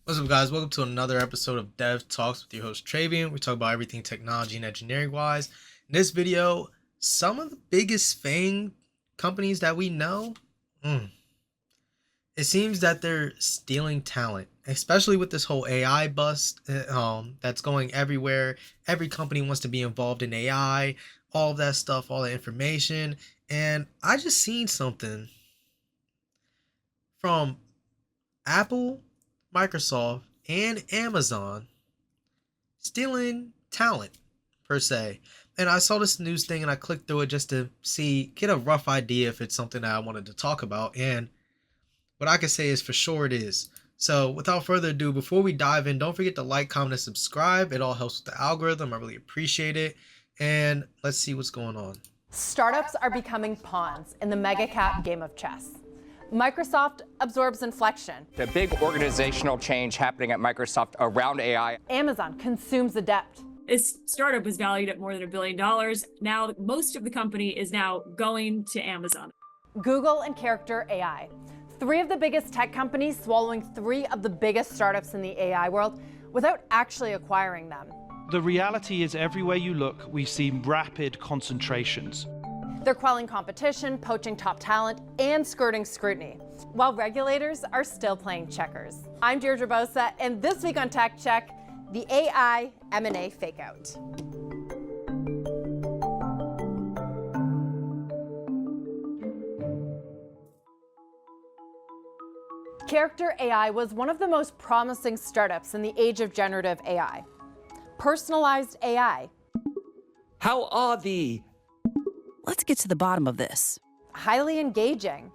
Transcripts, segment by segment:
What's up, guys? Welcome to another episode of DevTalks with your host Travian. We talk about everything technology and engineering wise. In this video, some of the biggest FANG companies that we know, it seems that they're stealing talent, especially with this whole AI bust that's going everywhere. Every company wants to be involved in AI, all of that stuff, all the information. And I just seen something from Apple, Microsoft, and Amazon stealing talent per se. And I saw this news thing and I clicked through it just to get a rough idea if it's something that I wanted to talk about. And what I can say is for sure it is. So without further ado, before we dive in, don't forget to like, comment, and subscribe. It all helps with the algorithm. I really appreciate it. And let's see what's going on. Startups are becoming pawns in the mega cap game of chess. Microsoft absorbs Inflection. The big organizational change happening at Microsoft around AI. Amazon consumes Adept. This startup was valued at more than $1 billion. Now, most of the company is now going to Amazon. Google and Character AI. Three of the biggest tech companies swallowing three of the biggest startups in the AI world without actually acquiring them. The reality is everywhere you look, we see rapid concentrations. They're quelling competition, poaching top talent, and skirting scrutiny, while regulators are still playing checkers. I'm Deirdre Bosa, and this week on Tech Check, the AI M&A fakeout. Character AI was one of the most promising startups in the age of generative AI. Personalized AI. How are thee? Let's get to the bottom of this. Highly engaging.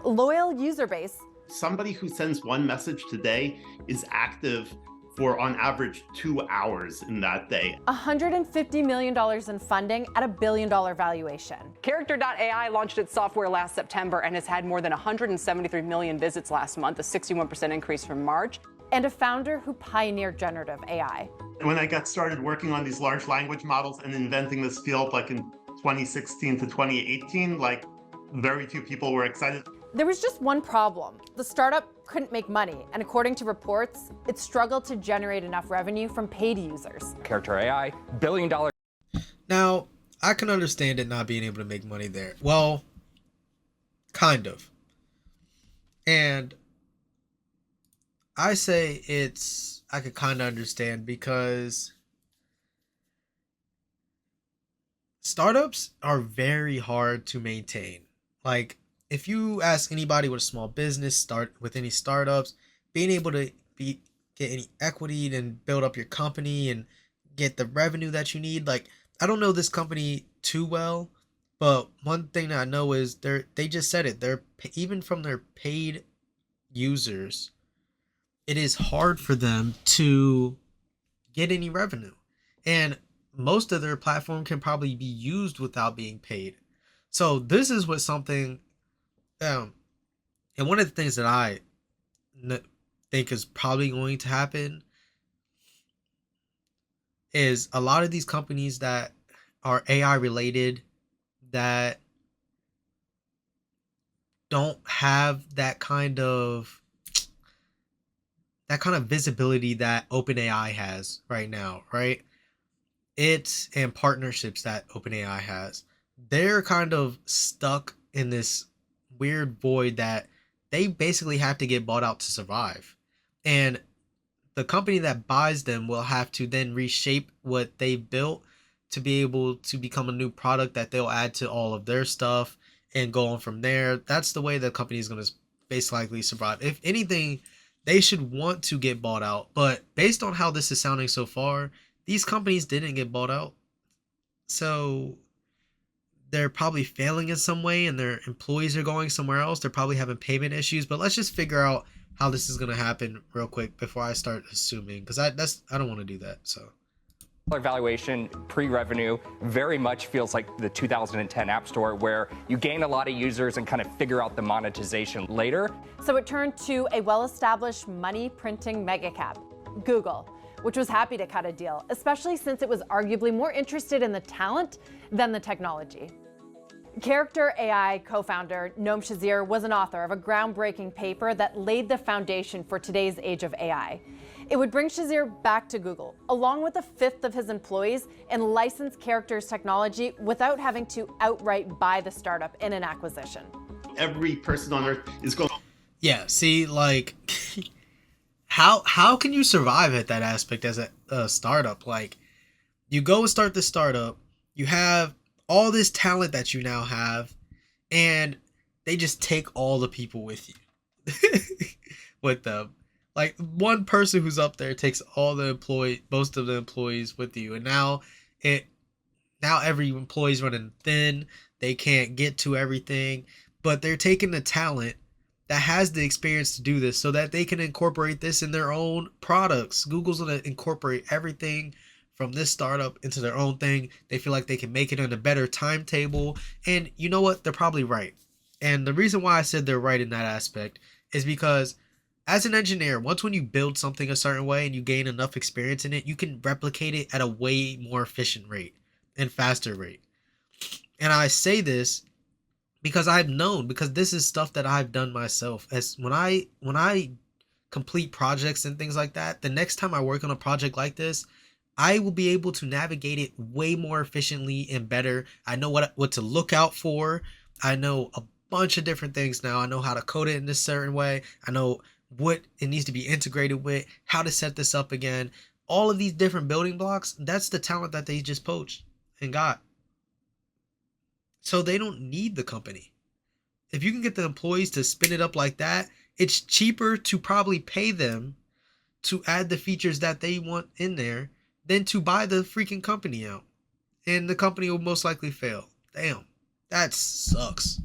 Loyal user base. Somebody who sends one message today is active for, on average, 2 hours in that day. $150 million in funding at $1 billion valuation. Character.ai launched its software last September and has had more than 173 million visits last month, a 61% increase from March. And a founder who pioneered generative AI. When I got started working on these large language models and inventing this field, like in 2016 to 2018, like very few people were excited. There was just one problem. The startup couldn't make money, and according to reports, it struggled to generate enough revenue from paid users. Character AI, $1 billion. Now, I can understand it not being able to make money there. Well, kind of. And I say I could kind of understand because startups are very hard to maintain. Like, if you ask anybody with a small business, start with any startups, being able to get any equity and build up your company and get the revenue that you need. Like, I don't know this company too well, but one thing that I know is they just said it. They're even from their paid users, it is hard for them to get any revenue. And most of their platform can probably be used without being paid. So this is what something, and one of the things that I think is probably going to happen is a lot of these companies that are AI related that don't have that kind of visibility that OpenAI has right now, right? And partnerships that OpenAI has. They're kind of stuck in this weird void that they basically have to get bought out to survive. And the company that buys them will have to then reshape what they've built to be able to become a new product that they'll add to all of their stuff and go on from there. That's the way the company is going to basically survive. If anything, they should want to get bought out. But based on how this is sounding so far, these companies didn't get bought out. So they're probably failing in some way and their employees are going somewhere else. They're probably having payment issues. But let's just figure out how this is going to happen real quick before I start assuming. Because I don't want to do that. So Valuation, pre-revenue, very much feels like the 2010 App Store where you gain a lot of users and kind of figure out the monetization later. So it turned to a well-established money-printing megacap, Google, which was happy to cut a deal, especially since it was arguably more interested in the talent than the technology. Character AI co-founder Noam Shazir was an author of a groundbreaking paper that laid the foundation for today's age of AI. It would bring Shazir back to Google, along with a fifth of his employees, and license Character's technology without having to outright buy the startup in an acquisition. Every person on earth is going. Yeah, see, like, how can you survive at that aspect as a startup? Like, you go and start the startup, you have all this talent that you now have, and they just take all the people with you. With them. Like, one person who's up there takes all the most of the employees with you, and now every employee's running thin. They can't get to everything, but they're taking the talent that has the experience to do this so that they can incorporate this in their own products. Google's going to incorporate everything from this startup into their own thing. They feel like they can make it on a better timetable, and you know what? They're probably right. And the reason why I said they're right in that aspect is because as an engineer, once when you build something a certain way and you gain enough experience in it, you can replicate it at a way more efficient rate and faster rate. And I say this because because this is stuff that I've done myself. As when I complete projects and things like that, the next time I work on a project like this, I will be able to navigate it way more efficiently and better. I know what to look out for. I know a bunch of different things now. I know how to code it in this certain way. I know what it needs to be integrated with, how to set this up again. All of these different building blocks, that's the talent that they just poached and got. So they don't need the company. If you can get the employees to spin it up like that, it's cheaper to probably pay them to add the features that they want in there than to buy the freaking company out. And the company will most likely fail. Damn, that sucks.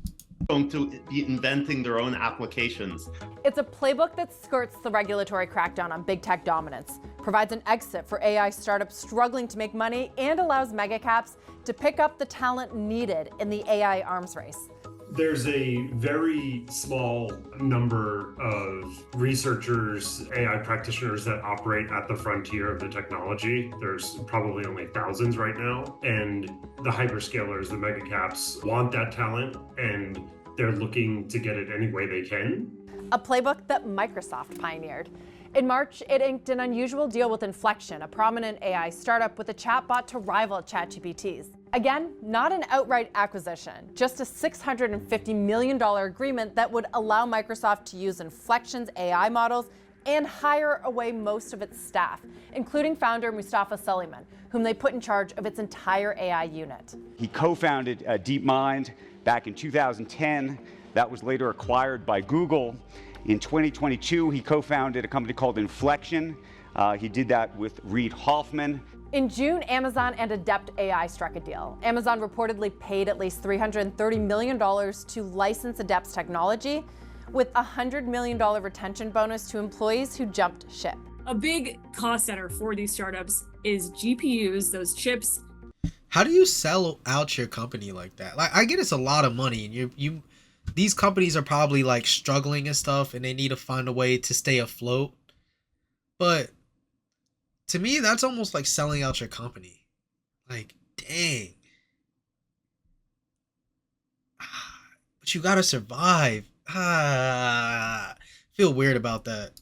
Going to be inventing their own applications. It's a playbook that skirts the regulatory crackdown on big tech dominance, provides an exit for AI startups struggling to make money, and allows megacaps to pick up the talent needed in the AI arms race. There's a very small number of researchers, AI practitioners that operate at the frontier of the technology. There's probably only thousands right now. And the hyperscalers, the mega caps, want that talent, and they're looking to get it any way they can. A playbook that Microsoft pioneered. In March, it inked an unusual deal with Inflection, a prominent AI startup with a chatbot to rival ChatGPT's. Again, not an outright acquisition, just a $650 million agreement that would allow Microsoft to use Inflection's AI models and hire away most of its staff, including founder Mustafa Suleyman, whom they put in charge of its entire AI unit. He co-founded DeepMind back in 2010. That was later acquired by Google. In 2022, he co-founded a company called Inflection. He did that with Reid Hoffman. In June, Amazon and Adept AI struck a deal. Amazon reportedly paid at least $330 million to license Adept's technology, with a $100 million retention bonus to employees who jumped ship. A big cost center for these startups is GPUs, those chips. How do you sell out your company like that? Like, I get it's a lot of money, and these companies are probably like struggling and stuff, and they need to find a way to stay afloat. But to me, that's almost like selling out your company. Like, dang. But you gotta survive. Feel weird about that.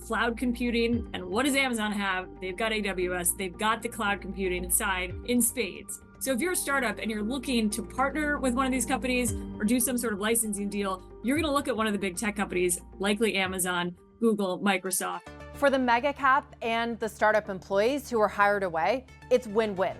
Cloud computing, and what does Amazon have? They've got AWS, they've got the cloud computing inside in spades. So if you're a startup and you're looking to partner with one of these companies or do some sort of licensing deal, you're gonna look at one of the big tech companies, likely Amazon, Google, Microsoft. For the mega cap and the startup employees who are hired away, it's win-win.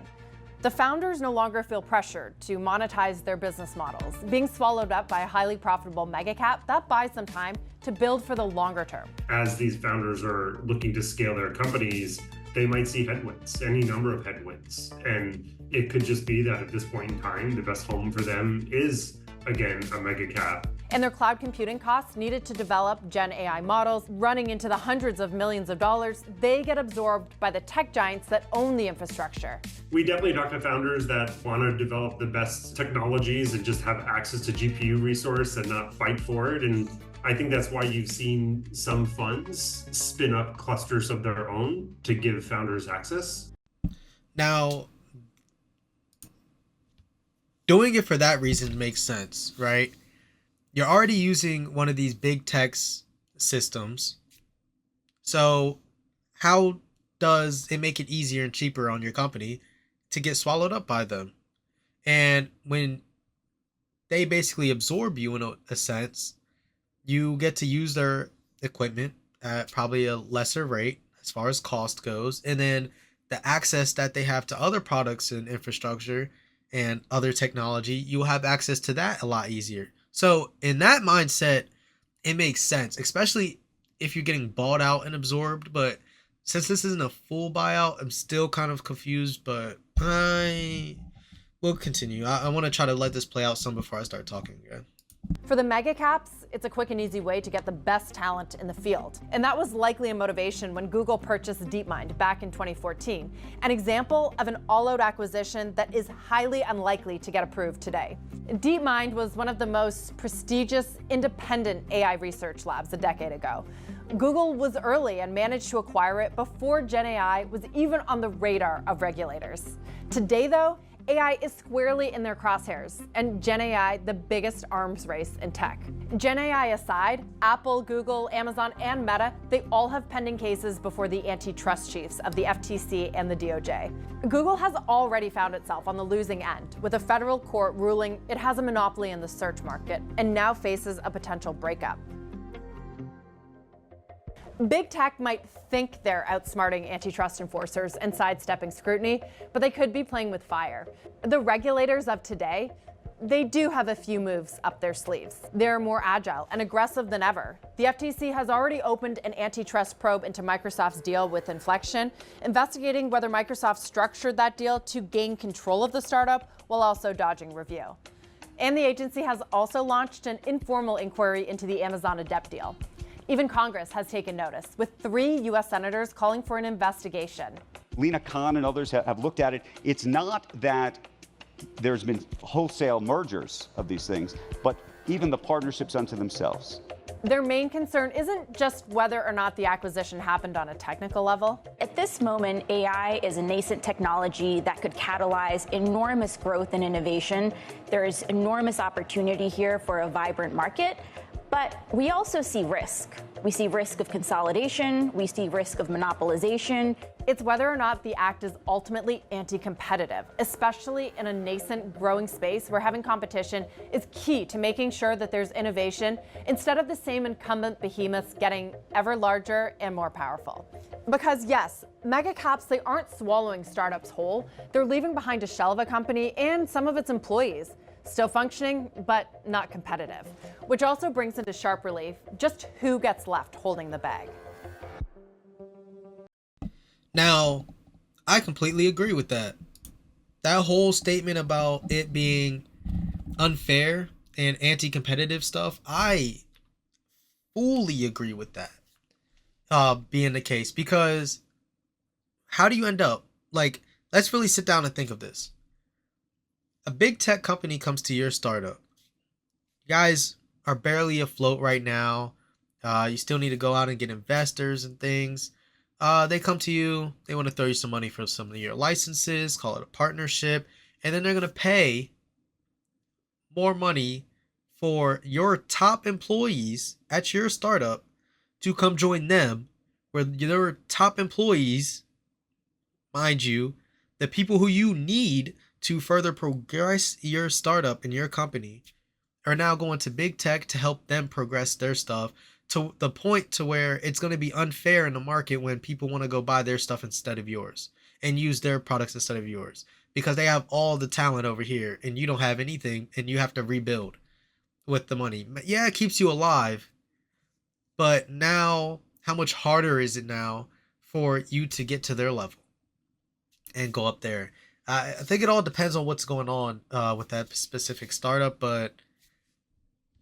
The founders no longer feel pressured to monetize their business models, being swallowed up by a highly profitable mega cap that buys them time to build for the longer term. As these founders are looking to scale their companies, they might see headwinds, any number of headwinds. And it could just be that at this point in time, the best home for them is, again, a mega cap. And their cloud computing costs needed to develop Gen AI models running into the hundreds of millions of dollars, they get absorbed by the tech giants that own the infrastructure. We definitely talk to founders that want to develop the best technologies and just have access to GPU resource and not fight for it. And I think that's why you've seen some funds spin up clusters of their own to give founders access. Now, doing it for that reason makes sense, right? You're already using one of these big tech systems. So how does it make it easier and cheaper on your company to get swallowed up by them? And when they basically absorb you in a sense, you get to use their equipment at probably a lesser rate as far as cost goes. And then the access that they have to other products and infrastructure and other technology, you'll have access to that a lot easier. So in that mindset, it makes sense, especially if you're getting bought out and absorbed. But since this isn't a full buyout, I'm still kind of confused, but I will continue. I want to try to let this play out some before I start talking again. For the mega caps, it's a quick and easy way to get the best talent in the field. And that was likely a motivation when Google purchased DeepMind back in 2014, an example of an all-out acquisition that is highly unlikely to get approved today. DeepMind was one of the most prestigious independent AI research labs a decade ago. Google was early and managed to acquire it before Gen AI was even on the radar of regulators. Today, though, AI is squarely in their crosshairs, and Gen AI the biggest arms race in tech. Gen AI aside, Apple, Google, Amazon, and Meta, they all have pending cases before the antitrust chiefs of the FTC and the DOJ. Google has already found itself on the losing end, with a federal court ruling it has a monopoly in the search market and now faces a potential breakup. Big tech might think they're outsmarting antitrust enforcers and sidestepping scrutiny, but they could be playing with fire. The regulators of today, they do have a few moves up their sleeves. They're more agile and aggressive than ever. The FTC has already opened an antitrust probe into Microsoft's deal with Inflection, investigating whether Microsoft structured that deal to gain control of the startup while also dodging review. And the agency has also launched an informal inquiry into the Amazon Adept deal. Even Congress has taken notice, with 3 U.S. senators calling for an investigation. Lena Khan and others have looked at it. It's not that there's been wholesale mergers of these things, but even the partnerships unto themselves. Their main concern isn't just whether or not the acquisition happened on a technical level. At this moment, AI is a nascent technology that could catalyze enormous growth and innovation. There's enormous opportunity here for a vibrant market. But we also see risk. We see risk of consolidation. We see risk of monopolization. It's whether or not the act is ultimately anti-competitive, especially in a nascent, growing space where having competition is key to making sure that there's innovation instead of the same incumbent behemoths getting ever larger and more powerful. Because yes, mega caps, they aren't swallowing startups whole. They're leaving behind a shell of a company and some of its employees. Still functioning, but not competitive, which also brings into sharp relief just who gets left holding the bag. Now, I completely agree with that. That whole statement about it being unfair and anti-competitive stuff, I fully agree with that being the case, because how do you end up? Like, let's really sit down and think of this. A big tech company comes to your startup. You guys are barely afloat right now. You still need to go out and get investors and things. They come to you. They want to throw you some money for some of your licenses, call it a partnership. And then they're going to pay more money for your top employees at your startup to come join them, where your top employees, mind you, the people who you need to further progress your startup and your company, are now going to big tech to help them progress their stuff to the point to where it's going to be unfair in the market when people want to go buy their stuff instead of yours and use their products instead of yours because they have all the talent over here and you don't have anything and you have to rebuild with the money. Yeah, it keeps you alive, but now how much harder is it now for you to get to their level and go up there? I think it all depends on what's going on with that specific startup, but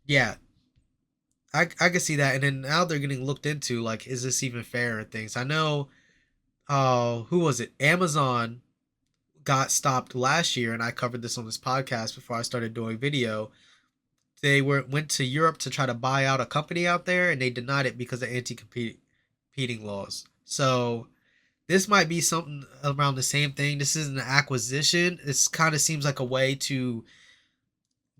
yeah, I can see that. And then now they're getting looked into, like, is this even fair and things. I know, who was it? Amazon got stopped last year, and I covered this on this podcast before I started doing video. They went to Europe to try to buy out a company out there, and they denied it because of anti-competing laws. So this might be something around the same thing. This isn't an acquisition. It kind of seems like a way to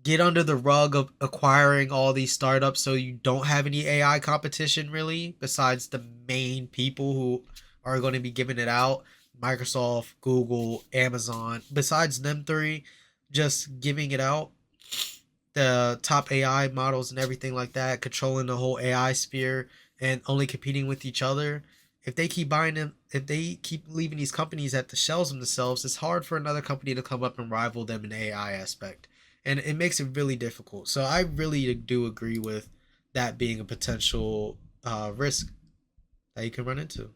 get under the rug of acquiring all these startups so you don't have any AI competition really, besides the main people who are going to be giving it out, Microsoft, Google, Amazon. Besides them three just giving it out, the top AI models and everything like that, controlling the whole AI sphere and only competing with each other. If they keep buying them, if they keep leaving these companies at the shelves themselves, it's hard for another company to come up and rival them in the AI aspect. And it makes it really difficult. So I really do agree with that being a potential risk that you can run into.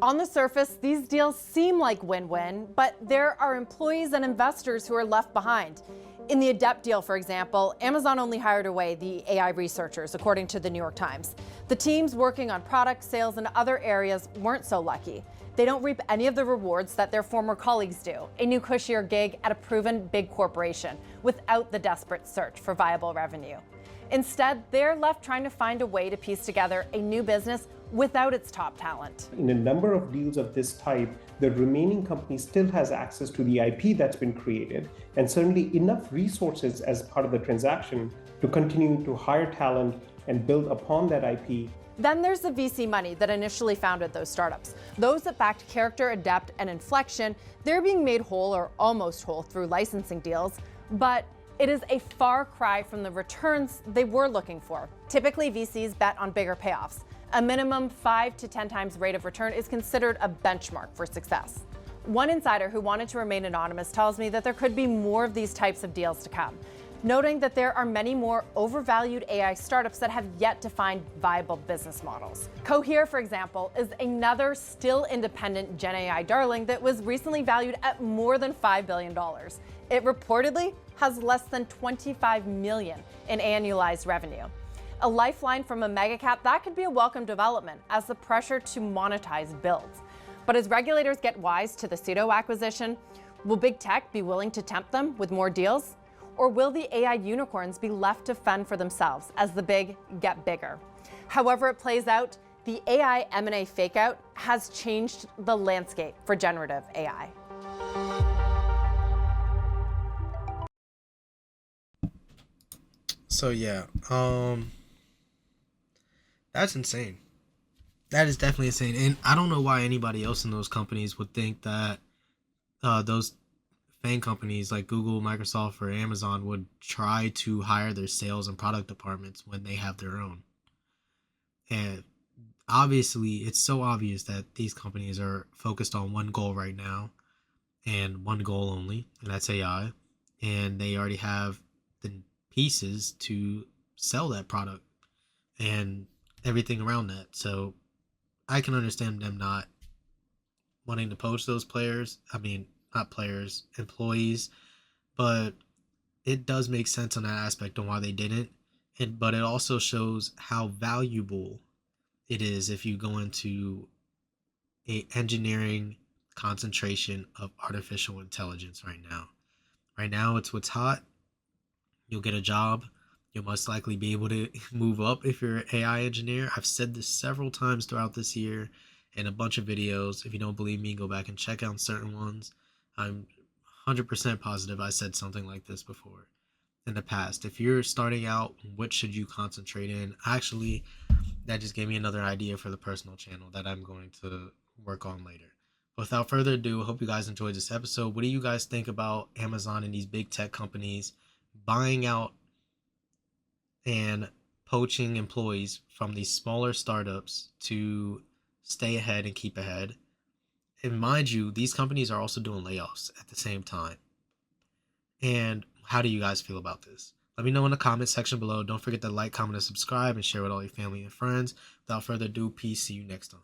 On the surface, these deals seem like win-win, but there are employees and investors who are left behind. In the Adept deal, for example, Amazon only hired away the AI researchers, according to the New York Times. The teams working on product, sales, and other areas weren't so lucky. They don't reap any of the rewards that their former colleagues do, a new cushier gig at a proven big corporation, without the desperate search for viable revenue. Instead, they're left trying to find a way to piece together a new business without its top talent. In a number of deals of this type, the remaining company still has access to the IP that's been created, and certainly enough resources as part of the transaction to continue to hire talent and build upon that IP. Then there's the VC money that initially founded those startups. Those that backed Character, Adept, and Inflection, they're being made whole or almost whole through licensing deals, but it is a far cry from the returns they were looking for. Typically, VCs bet on bigger payoffs. A minimum 5 to 10 times rate of return is considered a benchmark for success. One insider who wanted to remain anonymous tells me that there could be more of these types of deals to come, noting that there are many more overvalued AI startups that have yet to find viable business models. Cohere, for example, is another still independent Gen AI darling that was recently valued at more than $5 billion. It reportedly has less than $25 million in annualized revenue. A lifeline from a megacap, that could be a welcome development as the pressure to monetize builds. But as regulators get wise to the pseudo acquisition, will big tech be willing to tempt them with more deals? Or will the AI unicorns be left to fend for themselves as the big get bigger? However it plays out, the AI M&A fakeout has changed the landscape for generative AI. So yeah, that's insane. That is definitely insane, and I don't know why anybody else in those companies would think that those FANG companies like Google, Microsoft, or Amazon would try to hire their sales and product departments when they have their own. And obviously, it's so obvious that these companies are focused on one goal right now, and one goal only, and that's AI. And they already have the pieces to sell that product and everything around that. So I can understand them not wanting to poach those players. I mean, not players, employees, but it does make sense on that aspect on why they didn't. But it also shows how valuable it is if you go into a engineering concentration of artificial intelligence right now. Right now, it's what's hot. You'll get a job. You'll most likely be able to move up if you're an AI engineer. I've said this several times throughout this year in a bunch of videos. If you don't believe me, go back and check out certain ones. I'm 100% positive I said something like this before in the past. If you're starting out, what should you concentrate in? Actually, that just gave me another idea for the personal channel that I'm going to work on later. Without further ado, I hope you guys enjoyed this episode. What do you guys think about Amazon and these big tech companies buying out and poaching employees from these smaller startups to stay ahead and keep ahead? And mind you, these companies are also doing layoffs at the same time. And how do you guys feel about this? Let me know in the comment section below. Don't forget to like, comment, and subscribe, and share with all your family and friends. Without further ado, peace. See you next time.